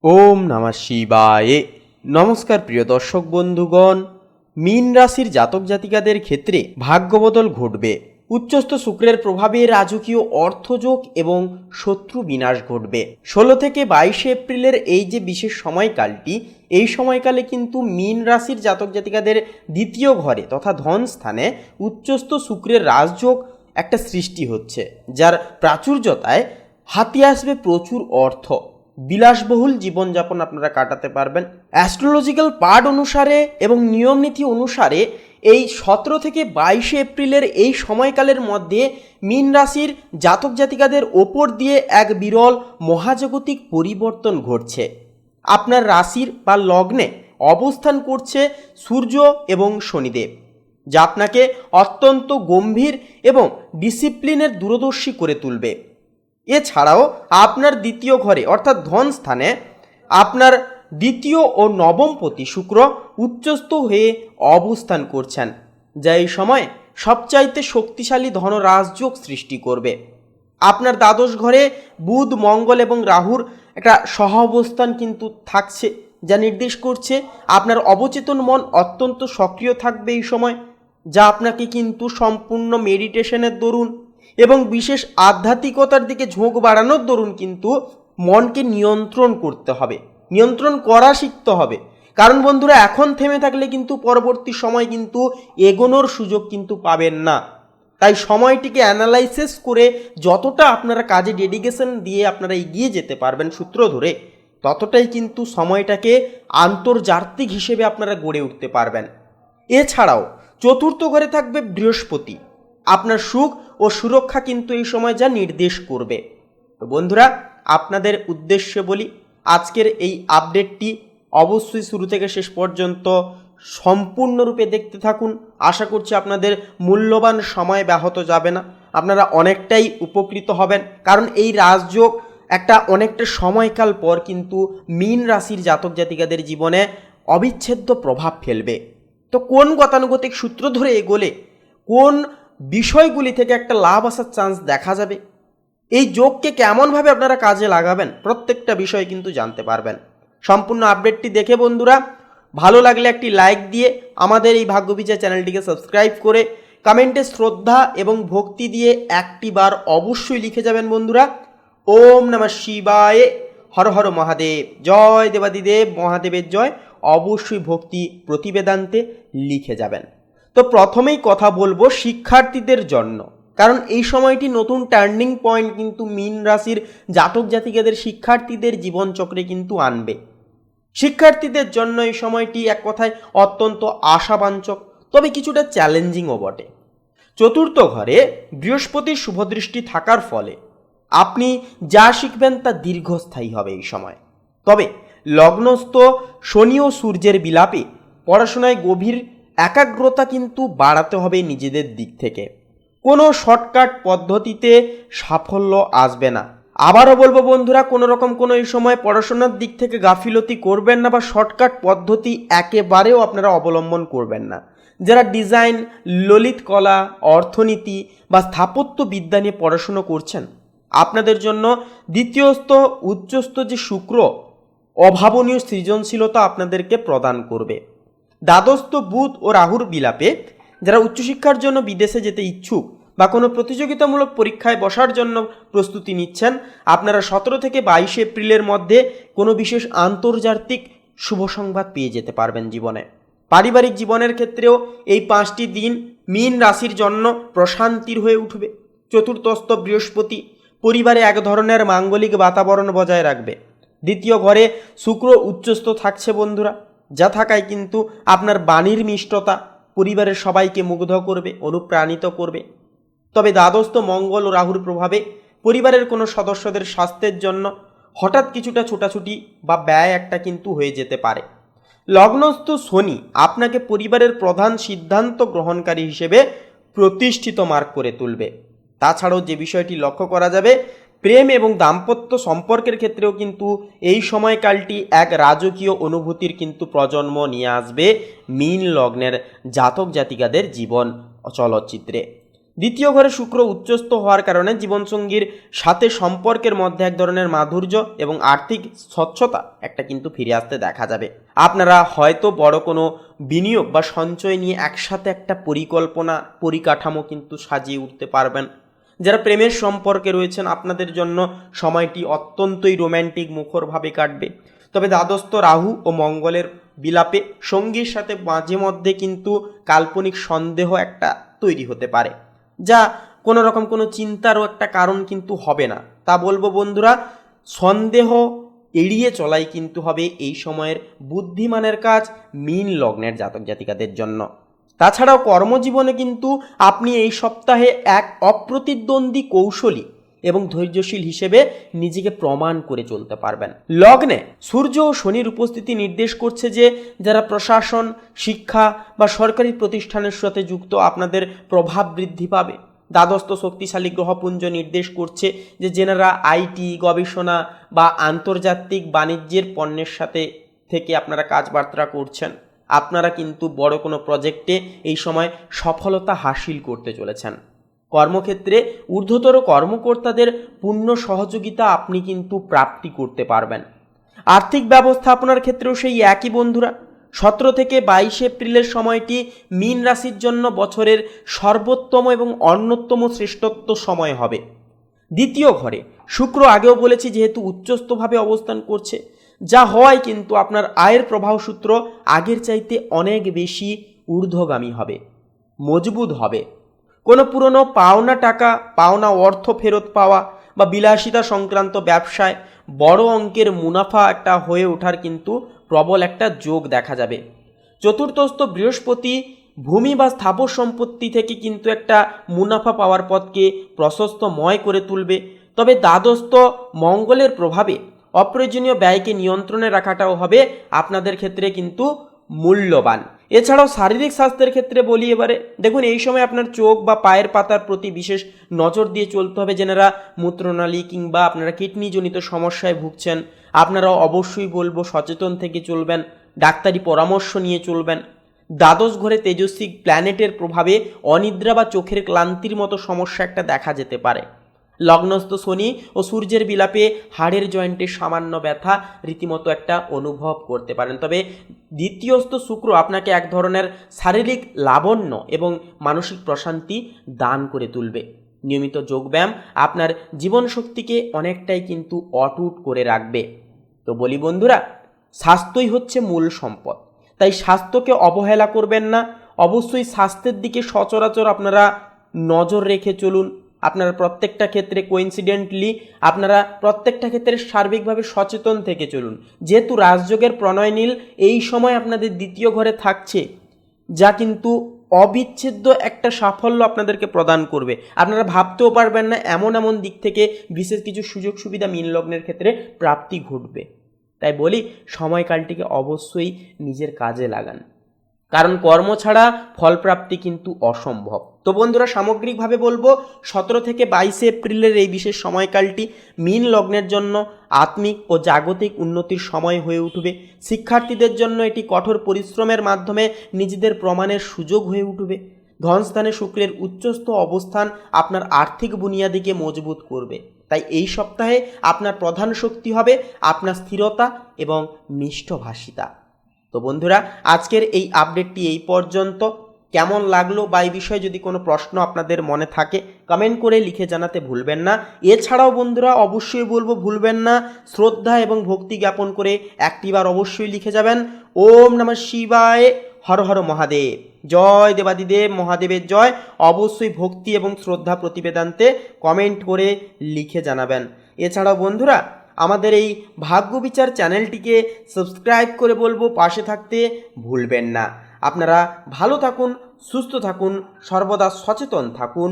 ওম নমঃ শিবায়। নমস্কার প্রিয় দর্শক বন্ধুগণ, মীন রাশির জাতক জাতিকাদের ক্ষেত্রে ভাগ্যবদল ঘটবে। উচ্চস্থ শুক্রের প্রভাবে রাজকীয় অর্থযোগ এবং শত্রু বিনাশ ঘটবে। 16 থেকে 22 এপ্রিলের এই যে বিশেষ সময়কালটি, এই সময়কালে কিন্তু মীন রাশির জাতক জাতিকাদের দ্বিতীয় ঘরে তথা ধন স্থানে উচ্চস্থ শুক্রের রাজযোগ একটা সৃষ্টি হচ্ছে, যার প্রাচুর্যতায় হাতে আসবে প্রচুর অর্থ। বিলাসবহুল জীবনযাপন আপনারা কাটাতে পারবেন। অ্যাস্ট্রোলজিক্যাল পার্ট অনুসারে এবং নিয়মনীতি অনুসারে এই 17 থেকে 22 এপ্রিলের এই সময়কালের মধ্যে মীন রাশির জাতক জাতিকাদের ওপর দিয়ে এক বিরল মহাজাগতিক পরিবর্তন ঘটছে। আপনার রাশির বা লগ্নে অবস্থান করছে সূর্য এবং শনিদেব, যা আপনাকে অত্যন্ত গম্ভীর এবং ডিসিপ্লিনের দূরদর্শী করে তুলবে। এছাড়াও আপনার দ্বিতীয় ঘরে অর্থাৎ ধন স্থানে আপনার দ্বিতীয় ও নবমপতি শুক্র উচ্চস্থ হয়ে অবস্থান করছেন, যা এই সময় সবচাইতে শক্তিশালী ধনরাজযোগ সৃষ্টি করবে। আপনার দ্বাদশ ঘরে বুধ, মঙ্গল এবং রাহুর একটা সহ অবস্থান কিন্তু থাকছে, যা নির্দেশ করছে আপনার অবচেতন মন অত্যন্ত সক্রিয় থাকবে এই সময়, যা আপনাকে কিন্তু সম্পূর্ণ মেডিটেশনের দরুন এবং বিশেষ আধ্যাত্মিকতার দিকে ঝোঁক বাড়ানোর দরুন কিন্তু মনকে নিয়ন্ত্রণ করতে হবে, নিয়ন্ত্রণ করা শিখতে হবে। কারণ বন্ধুরা, এখন থেমে থাকলে কিন্তু পরবর্তী সময় কিন্তু এগোনোর সুযোগ কিন্তু পাবেন না। তাই সময়টিকে অ্যানালাইসিস করে যতটা আপনারা কাজে ডেডিকেশন দিয়ে আপনারা এগিয়ে যেতে পারবেন সূত্র ধরে, ততটাই কিন্তু সময়টাকে আন্তর্জাতিক হিসেবে আপনারা গড়ে উঠতে পারবেন। এছাড়াও চতুর্থ ঘরে থাকবে বৃহস্পতি, আপনার সুখ ও সুরক্ষা কিন্তু এই সময় যা নির্দেশ করবে। তো বন্ধুরা, আপনাদের উদ্দেশ্যে বলি, আজকের এই আপডেটটি অবশ্যই শুরু থেকে শেষ পর্যন্ত সম্পূর্ণরূপে দেখতে থাকুন। আশা করছি আপনাদের মূল্যবান সময় ব্যাহত যাবে না, আপনারা অনেকটাই উপকৃত হবেন। কারণ এই রাজযোগ একটা অনেকটা সময়কাল পর কিন্তু মীন রাশির জাতক জাতিকাদের জীবনে অবিচ্ছেদ্য প্রভাব ফেলবে। তো কোন গতানুগতিক সূত্র ধরে এগোলে কোন বিষয়গুলি থেকে একটা লাভ আসার চান্স দেখা যাবে, এই যোগকে কেমনভাবে আপনারা কাজে লাগাবেন, প্রত্যেকটা বিষয় কিন্তু জানতে পারবেন। সম্পূর্ণ আপডেটটি দেখে বন্ধুরা ভালো লাগলে একটি লাইক দিয়ে আমাদের এই ভাগ্যবিচার চ্যানেলটিকে সাবস্ক্রাইব করে কমেন্টে শ্রদ্ধা এবং ভক্তি দিয়ে একটি বার অবশ্যই লিখে যাবেন বন্ধুরা, ওম নমঃ শিবায়, হর হর মহাদেব, জয় দেবাদিদেব মহাদেবের জয়। অবশ্যই ভক্তি প্রতিবেদান্তে লিখে যাবেন। তো প্রথমেই কথা বলবো শিক্ষার্থীদের জন্য, কারণ এই সময়টি নতুন টার্নিং পয়েন্ট কিন্তু মীন রাশির জাতক জাতিকাদের শিক্ষার্থীদের জীবনচক্রে কিন্তু আনবে। শিক্ষার্থীদের জন্য এই সময়টি এক কথায় অত্যন্ত আশাবাঞ্চক, তবে কিছুটা চ্যালেঞ্জিংও বটে। চতুর্থ ঘরে বৃহস্পতির শুভদৃষ্টি থাকার ফলে আপনি যা শিখবেন তা দীর্ঘস্থায়ী হবে এই সময়। তবে লগ্নস্থ শনি ও সূর্যের বিলাপে পড়াশোনায় গভীর একাগ্রতা কিন্তু বাড়াতে হবে নিজেদের দিক থেকে। কোনো শর্টকাট পদ্ধতিতে সাফল্য আসবে না। আবারও বলবো বন্ধুরা, কোনো রকম কোনো এই সময় পড়াশোনার দিক থেকে গাফিলতি করবেন না বা শর্টকাট পদ্ধতি একেবারেও আপনারা অবলম্বন করবেন না। যারা ডিজাইন, ললিত কলা, অর্থনীতি বা স্থাপত্য বিদ্যা নিয়ে পড়াশুনো করছেন, আপনাদের জন্য দ্বিতীয়স্থ উচ্চস্থ যে শুক্র অভাবনীয় সৃজনশীলতা আপনাদেরকে প্রদান করবে। দ্বাদস্থ বুধ ও রাহুর বিলাপে যারা উচ্চশিক্ষার জন্য বিদেশে যেতে ইচ্ছুক বা কোনো প্রতিযোগিতামূলক পরীক্ষায় বসার জন্য প্রস্তুতি নিচ্ছেন, আপনারা 17 থেকে 22 এপ্রিলের মধ্যে কোনো বিশেষ আন্তর্জাতিক শুভ সংবাদ পেয়ে যেতে পারবেন জীবনে। পারিবারিক জীবনের ক্ষেত্রেও এই 5টি দিন মীন রাশির জন্য প্রশান্তির হয়ে উঠবে। চতুর্থস্থ বৃহস্পতি পরিবারে এক ধরনের মাঙ্গলিক বাতাবরণ বজায় রাখবে। দ্বিতীয় ঘরে শুক্র উচ্চস্থ থাকছে বন্ধুরা, যা থাকায় কিন্তু আপনার বাণীর মিষ্টতা পরিবারের সবাইকে মুগ্ধ করবে, অনুপ্রাণিত করবে। তবে দ্বাদস্থ মঙ্গল ও রাহুর প্রভাবে পরিবারের কোনো সদস্যদের স্বাস্থ্যের জন্য হঠাৎ কিছুটা ছোটাছুটি বা ব্যয় একটা কিন্তু হয়ে যেতে পারে। লগ্নস্থ শনি আপনাকে পরিবারের প্রধান সিদ্ধান্ত গ্রহণকারী হিসেবে প্রতিষ্ঠিত মার্ক করে তুলবে। তাছাড়াও যে বিষয়টি লক্ষ্য করা যাবে, প্রেম এবং দাম্পত্য সম্পর্কের ক্ষেত্রেও কিন্তু এই সময়কালটি এক রাজকীয় অনুভূতির কিন্তু প্রজন্ম নিয়ে আসবে মীন লগ্নের জাতক জাতিকাদের জীবন চলচ্চিত্রে। দ্বিতীয় ঘরে শুক্র উচ্চস্থ হওয়ার কারণে জীবনসঙ্গীর সাথে সম্পর্কের মধ্যে এক ধরনের মাধুর্য এবং আর্থিক স্বচ্ছতা একটা কিন্তু ফিরে আসতে দেখা যাবে। আপনারা হয়তো বড় কোনো বিনিয়োগ বা সঞ্চয় নিয়ে একসাথে একটা পরিকাঠামো কিন্তু সাজিয়ে উঠতে পারবেন। যারা প্রেমের সম্পর্কে রয়েছেন আপনাদের জন্য সময়টি অত্যন্তই রোম্যান্টিক মুখরভাবে কাটবে। তবে দ্বাদস্থ রাহু ও মঙ্গলের বিলাপে সঙ্গীর সাথে মাঝে মধ্যে কিন্তু কাল্পনিক সন্দেহ একটা তৈরি হতে পারে, যা কোনো রকম কোনো চিন্তারও একটা কারণ কিন্তু হবে না। তা বলবো বন্ধুরা, সন্দেহ এড়িয়ে চলাই কিন্তু হবে এই সময়ের বুদ্ধিমানের কাজ মীন লগ্নের জাতক জাতিকাদের জন্য। তাছাড়াও কর্মজীবনে কিন্তু আপনি এই সপ্তাহে এক অপ্রতিদ্বন্দ্বী কৌশলী এবং ধৈর্যশীল হিসেবে নিজেকে প্রমাণ করে চলতে পারবেন। লগ্নে সূর্য ও শনির উপস্থিতি নির্দেশ করছে যে যারা প্রশাসন, শিক্ষা বা সরকারি প্রতিষ্ঠানের সাথে যুক্ত, আপনাদের প্রভাব বৃদ্ধি পাবে। দ্বাদস্থ শক্তিশালী গ্রহপুঞ্জ নির্দেশ করছে যে যেনারা আইটি, গবেষণা বা আন্তর্জাতিক বাণিজ্যের পণ্যের সাথে থেকে আপনারা কাজবার্তা করছেন, আপনারা কিন্তু বড় কোনো প্রজেক্টে এই সময় সফলতা হাসিল করতে চলেছেন। কর্মক্ষেত্রে ঊর্ধ্বতর কর্মকর্তাদের পূর্ণ সহযোগিতা আপনি কিন্তু প্রাপ্তি করতে পারবেন। আর্থিক ব্যবস্থাপনার ক্ষেত্রেও সেই একই বন্ধুরা। 17 থেকে 22 এপ্রিলের সময়টি মীন রাশির জন্য বছরের সর্বোত্তম এবং অন্যতম শ্রেষ্ঠত্ব সময় হবে। দ্বিতীয় ঘরে শুক্র, আগেও বলেছি, যেহেতু উচ্চস্থভাবে অবস্থান করছে, যা হয় কিন্তু আপনার আয়ের প্রবাহ সূত্র আগের চাইতে অনেক বেশি ঊর্ধ্বগামী হবে, মজবুত হবে। কোনো পুরনো পাওনা টাকা, পাওনা অর্থ ফেরত পাওয়া বা বিলাসিতা সংক্রান্ত ব্যবসায় বড় অঙ্কের মুনাফা একটা হয়ে ওঠার কিন্তু প্রবল একটা যোগ দেখা যাবে। চতুর্থস্থ বৃহস্পতি ভূমি বা স্থাবর সম্পত্তি থেকে কিন্তু একটা মুনাফা পাওয়ার পথকে প্রশস্তময় করে তুলবে। তবে দ্বাদস্থ মঙ্গলের প্রভাবে অপ্রয়োজনীয় ব্যয়কে নিয়ন্ত্রণে রাখাটাও হবে আপনাদের ক্ষেত্রে কিন্তু মূল্যবান। এছাড়াও শারীরিক স্বাস্থ্যের ক্ষেত্রে বলি এবারে, দেখুন এই সময় আপনার চোখ বা পায়ের পাতার প্রতি বিশেষ নজর দিয়ে চলতে হবে। যেনারা মূত্রনালী কিংবা আপনারা কিডনিজনিত সমস্যায় ভুগছেন, আপনারা অবশ্যই বলবো সচেতন থেকে চলবেন, ডাক্তারি পরামর্শ নিয়ে চলবেন। দ্বাদশ ঘরে তেজস্বী প্ল্যানেটের প্রভাবে অনিদ্রা বা চোখের ক্লান্তির মতো সমস্যা একটা দেখা যেতে পারে। লগ্নস্থ শনি ও সূর্যের বিলাপে হাড়ের জয়েন্টে সামান্য ব্যথা রীতিমতো একটা অনুভব করতে পারেন। তবে দ্বিতীয়স্থ শুক্র আপনাকে এক ধরনের শারীরিক লাবণ্য এবং মানসিক প্রশান্তি দান করে তুলবে। নিয়মিত যোগব্যায়াম আপনার জীবনশক্তিকে অনেকটাই কিন্তু অটুট করে রাখবে। তো বলি বন্ধুরা, স্বাস্থ্যই হচ্ছে মূল সম্পদ, তাই স্বাস্থ্যকে অবহেলা করবেন না। অবশ্যই স্বাস্থ্যের দিকে সচরাচর আপনারা নজর রেখে চলুন। আপনারা প্রত্যেকটা ক্ষেত্রে কোইন্সিডেন্টলি আপনারা প্রত্যেকটা ক্ষেত্রে সার্বিকভাবে সচেতন থেকে চলুন। যেহেতু রাজযোগের প্রণয় নীল এই সময় আপনাদের দ্বিতীয় ঘরে থাকছে, যা কিন্তু অবিচ্ছেদ্য একটা সাফল্য আপনাদেরকে প্রদান করবে। আপনারা ভাবতেও পারবেন না এমন এমন দিক থেকে বিশেষ কিছু সুযোগ সুবিধা মীন লগ্নের ক্ষেত্রে প্রাপ্তি ঘটবে। তাই বলি, সময়কালটিকে অবশ্যই নিজের কাজে লাগান, কারণ কর্ম ছাড়া ফলপ্রাপ্তি কিন্তু অসম্ভব। তো বন্ধুরা, সামগ্রিকভাবে বলবো 17 থেকে 22 এপ্রিলের এই বিশেষ সময়কালটি মীন লগ্নের জন্য আত্মিক ও জাগতিক উন্নতির সময় হয়ে উঠবে। শিক্ষার্থীদের জন্য এটি কঠোর পরিশ্রমের মাধ্যমে নিজেদের প্রমাণের সুযোগ হয়ে উঠবে। ধনস্থানে শুক্রের উচ্চস্থ অবস্থান আপনার আর্থিক বুনিয়াদিকে মজবুত করবে। তাই এই সপ্তাহে আপনার প্রধান শক্তি হবে আপনার স্থিরতা এবং নিষ্ঠভাষিতা। তো বন্ধুরা, আজকের এই আপডেটটি এই পর্যন্ত। কেমন লাগলো বা এই বিষয়ে যদি কোনো প্রশ্ন আপনাদের মনে থাকে কমেন্ট করে লিখে জানাতে ভুলবেন না। এছাড়াও বন্ধুরা অবশ্যই বলবো, ভুলবেন না শ্রদ্ধা এবং ভক্তি জ্ঞাপন করে একটিবার অবশ্যই লিখে যাবেন ওম নমঃ শিবায়, হর হর মহাদেব, জয় দেবাদিদেব মহাদেবের জয়। অবশ্যই ভক্তি এবং শ্রদ্ধা প্রতিবেদান্তে কমেন্ট করে লিখে জানাবেন। এছাড়াও বন্ধুরা আমাদের এই ভাগ্য বিচার চ্যানেলটিকে সাবস্ক্রাইব করে বলবো পাশে থাকতে ভুলবেন না। আপনারা ভালো থাকুন, সুস্থ থাকুন, সর্বদা সচেতন থাকুন।